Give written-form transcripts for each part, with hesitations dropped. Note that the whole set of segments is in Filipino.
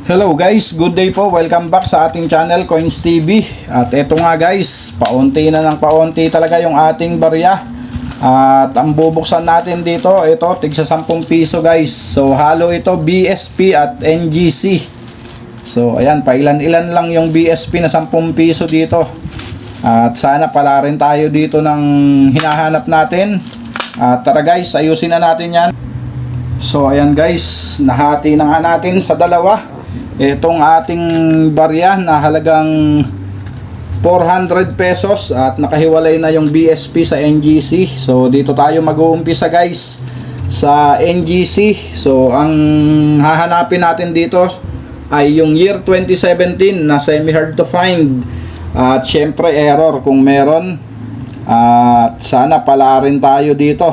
Hello guys, good day po. Welcome back sa ating channel Coins TV. At eto nga guys, paunti na ng paunti talaga yung ating barya. At ang bubuksan natin dito, ito tigsa 10 piso guys. So halo ito BSP at NGC. So ayan, pailan-ilan lang yung BSP na 10 piso dito. At sana pala rin tayo dito ng hinahanap natin. At tara guys, ayusin na natin yan. So ayan guys, nahati na nga natin sa dalawa itong ating barya na halagang 400 pesos at nakahiwalay na yung BSP sa NGC. So dito tayo mag-uumpisa guys sa NGC. So ang hahanapin natin dito ay yung year 2017 na semi-hard to find. At syempre error kung meron. At sana pala rin tayo dito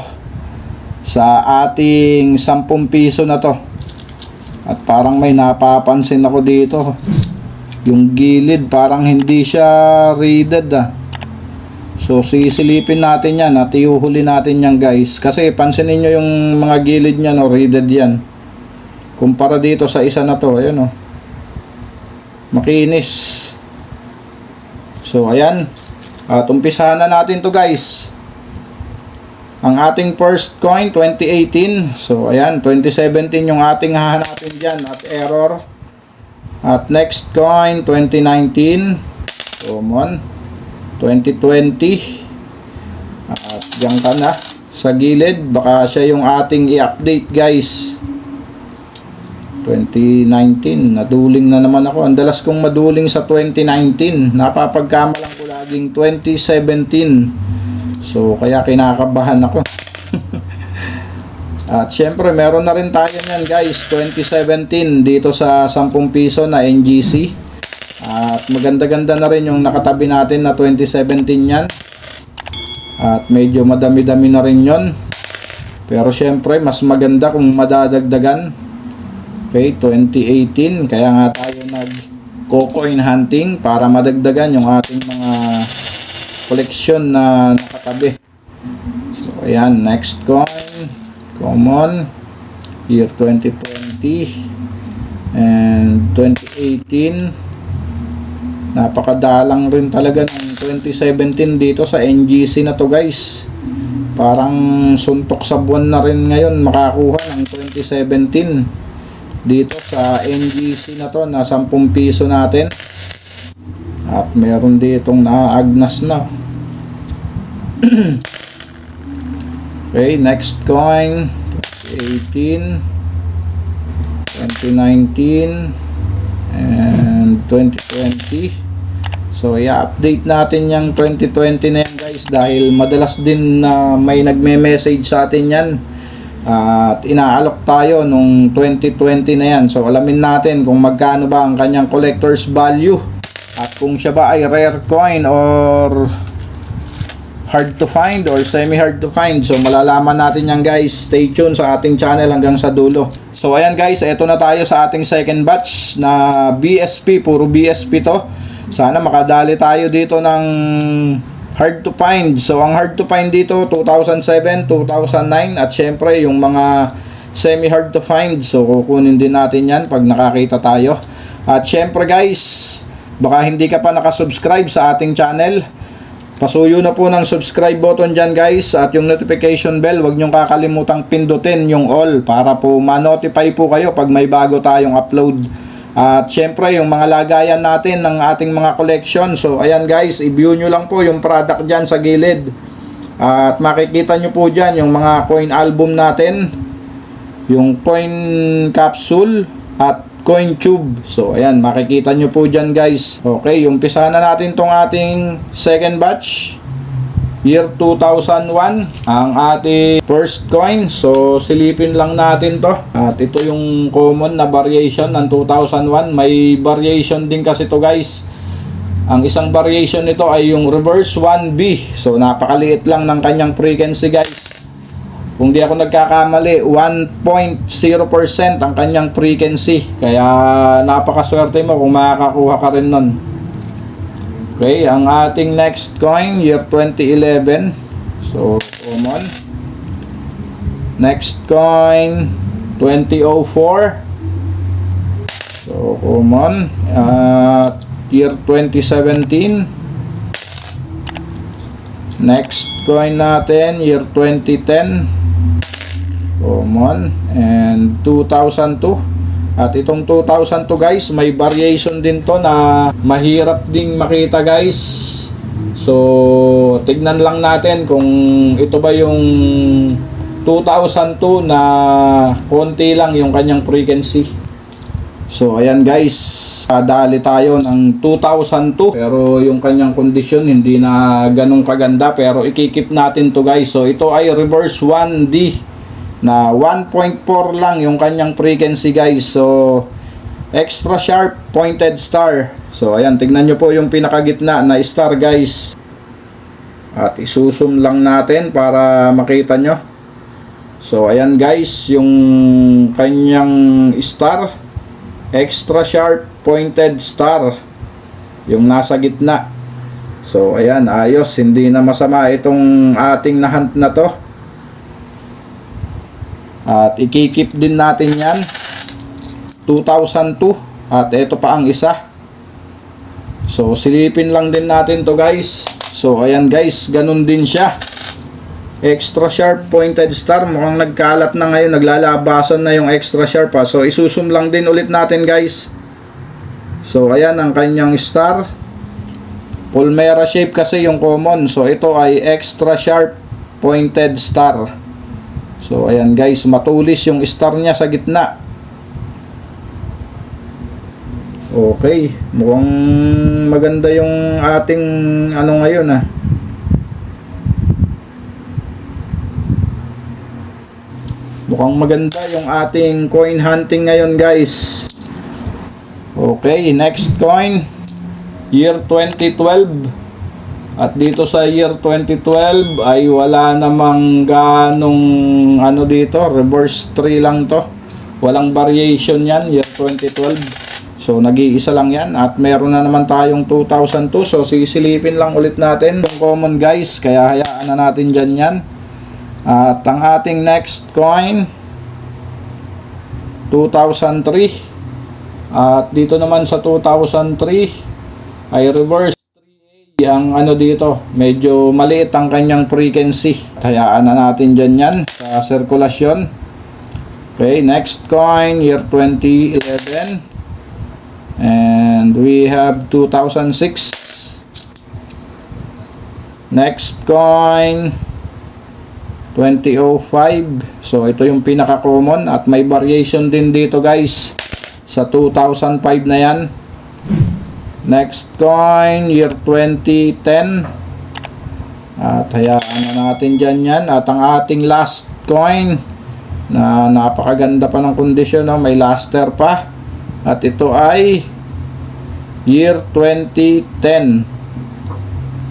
sa ating 10 piso na to. At parang may napapansin ako dito. Yung gilid parang hindi siya reeded So sisilipin natin yan at iuhuli natin yan guys. Kasi pansinin nyo yung mga gilid niya, no, reeded yan. Kumpara dito sa isa na to, ayun, oh, makinis. So ayan. At umpisahan na natin to guys. Ang ating first coin 2018. So ayan, 2017 yung ating hahanapin dyan at error. At next coin 2019. Common 2020. At dyan ka na sa gilid, baka siya yung ating i-update guys. 2019, naduling na naman ako. Ang dalas kong maduling sa 2019. Napapagkamalang ko laging 2017. So kaya kinakabahan ako. At syempre meron na rin tayo niyan guys, 2017 dito sa 10 piso na NGC. At maganda-ganda na rin yung nakatabi natin na 2017 yan. At medyo madami-dami na rin yon. Pero syempre mas maganda kung madadagdagan. Okay, 2018. Kaya nga tayo nag-coin hunting para madagdagan yung ating mga koleksyon na nakatabi. So ayan, next coin common year 2020 and 2018. Napakadalang rin talaga ng 2017 dito sa NGC na to guys. Parang suntok sa buwan na rin ngayon makakuha ng 2017 dito sa NGC na to na 10 piso natin. At meron ditong naagnas na. Okay, next coin 2018, 2019 and 2020. So i-update natin yung 2020 na yan guys dahil madalas din na may nagme-message sa atin yan. At inaalok tayo nung 2020 na yan. So alamin natin kung magkano ba ang kanyang collector's value. At kung siya ba ay rare coin or hard to find or semi-hard to find. So malalaman natin yan guys. Stay tuned sa ating channel hanggang sa dulo. So ayan guys, eto na tayo sa ating second batch na BSP. Puro BSP to. Sana makadali tayo dito ng hard to find. So ang hard to find dito 2007, 2009 at syempre yung mga semi-hard to find. So kukunin din natin yan pag nakakita tayo. At syempre guys, baka hindi ka pa nakasubscribe sa ating channel. Pasuyo na po ng subscribe button dyan guys. At yung notification bell, huwag nyong kakalimutang pindutin yung all para po ma-notify po kayo pag may bago tayong upload. At syempre yung mga lagayan natin ng ating mga collection. So ayan guys, i-view nyo lang po yung product dyan sa gilid. At makikita nyo po dyan yung mga coin album natin, yung coin capsule at coin tube. So ayan, makikita nyo po dyan guys. Okay, umpisahan na natin tong ating second batch year 2001 ang ating first coin. So silipin lang natin to. At ito yung common na variation ng 2001. May variation din kasi to guys. Ang isang variation nito ay yung reverse 1B. So napakaliit lang ng kanyang frequency guys. Kung di ako nagkakamali, 1.0% ang kanyang frequency. Kaya napakaswerte mo kung makakakuha ka rin nun. Okay, ang ating next coin, year 2011. So, common. Next coin, 2004. So, common. At year 2017. Next coin natin, year 2010. Common. And 2002. At itong 2002 guys, may variation din to na mahirap ding makita guys. So, tignan lang natin kung ito ba yung 2002 na konti lang yung kanyang frequency. So, ayan guys, dali tayo ng 2002. Pero yung kanyang condition hindi na ganun kaganda. Pero ikikip natin to guys. So, ito ay reverse 1D na 1.4 lang yung kanyang frequency guys. So, extra sharp pointed star. So, ayan, tignan nyo po yung pinakagitna na star guys. At isusum lang natin para makita nyo. So, ayan guys, yung kanyang star. Extra sharp pointed star. Yung nasa gitna. So, ayan, ayos. Hindi na masama itong ating nahunt na to. At ikikip din natin yan. 2002. At ito pa ang isa. So, silipin lang din natin to guys. So, ayan guys, ganun din siya. Extra sharp pointed star. Mukhang nagkalat na ngayon. Naglalabasan na yung extra sharp ha. So, isusum lang din ulit natin guys. So, ayan ang kanyang star. Palmera shape kasi yung common. So, ito ay extra sharp pointed star. So, ayan guys, matulis yung star niya sa gitna. Okay, mukhang maganda yung ating ano ngayon ah. Mukhang maganda yung ating coin hunting ngayon guys. Okay, next coin, year 2012. At dito sa year 2012 ay wala namang ganong ano dito, reverse 3 lang to. Walang variation yan, year 2012. So, nag-iisa lang yan. At meron na naman tayong 2002. So, sisilipin lang ulit natin yung common guys. Kaya hayaan na natin dyan yan. At ang ating next coin, 2003. At dito naman sa 2003 ay reverse 3A. Ang ano dito, medyo maliit ang kanyang frequency. Hayaan na natin dyan yan sa sirkulasyon. Okay, next coin, year 2011. And we have 2006. Next coin, 2005. So ito yung pinaka-common at may variation din dito guys sa 2005 na yan. Next coin, year 2010. At hayaan na natin dyan yan. At ang ating last coin na napakaganda pa ng kondisyon, no? May luster pa. At ito ay year 2010.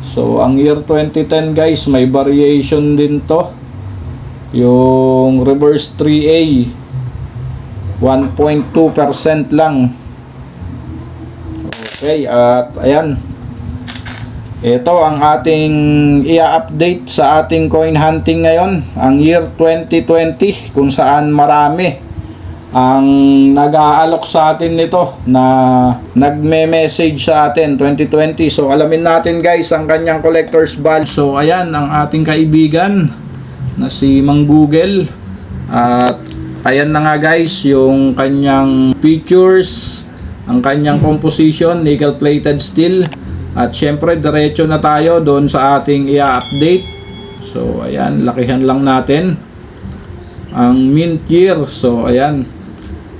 So, ang year 2010 guys, may variation din to. Yung reverse 3A, 1.2% lang. Okay, at ayan. Ito ang ating i-update sa ating coin hunting ngayon. Ang year 2020, kung saan marami ang nag-aalok sa atin nito na nagme-message sa atin 2020. So alamin natin guys ang kanyang collector's value. So ayan ang ating kaibigan na si Mang Google. At ayan na nga guys yung kanyang features, ang kanyang composition, nickel plated steel. At syempre diretso na tayo doon sa ating i-update. So ayan, lakihan lang natin ang mint year. So ayan,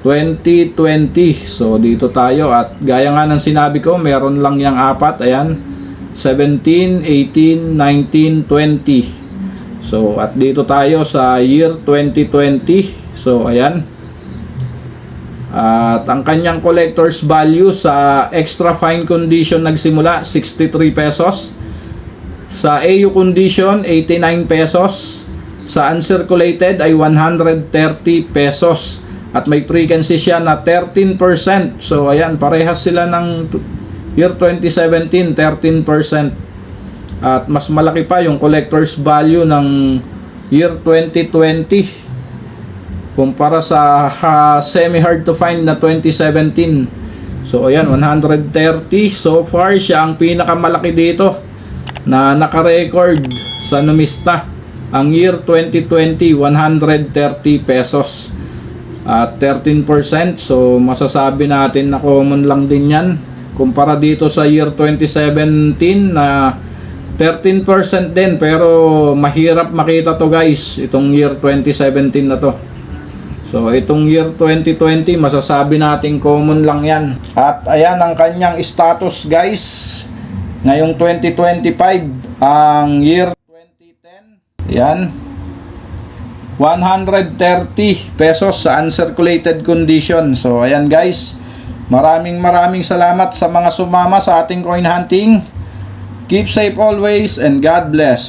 2020. So dito tayo at gaya nga ng sinabi ko, meron lang yang apat. Ayan, 17, 18, 19, 20. So at dito tayo sa year 2020. So ayan. At ang kanyang collector's value sa extra fine condition nagsimula 63 pesos. Sa AU condition 89 pesos. Sa uncirculated ay 130 pesos. At may frequency siya na 13%. So ayan, parehas sila ng year 2017, 13%. At mas malaki pa yung collector's value ng year 2020 kumpara sa semi hard to find na 2017. So ayan, 130. So far siya ang pinakamalaki dito na naka-record sa Numista. Ang year 2020, 130 pesos at 13%. So masasabi natin na common lang din yan kumpara dito sa year 2017 na 13% din, pero mahirap makita to guys, itong year 2017 na to. So itong year 2020 masasabi natin common lang yan. At ayan ang kanyang status guys ngayong 2025. Ang year 2010, yan, 130 pesos sa uncirculated condition. So ayan guys, maraming salamat sa mga sumama sa ating coin hunting. Keep safe always and God bless.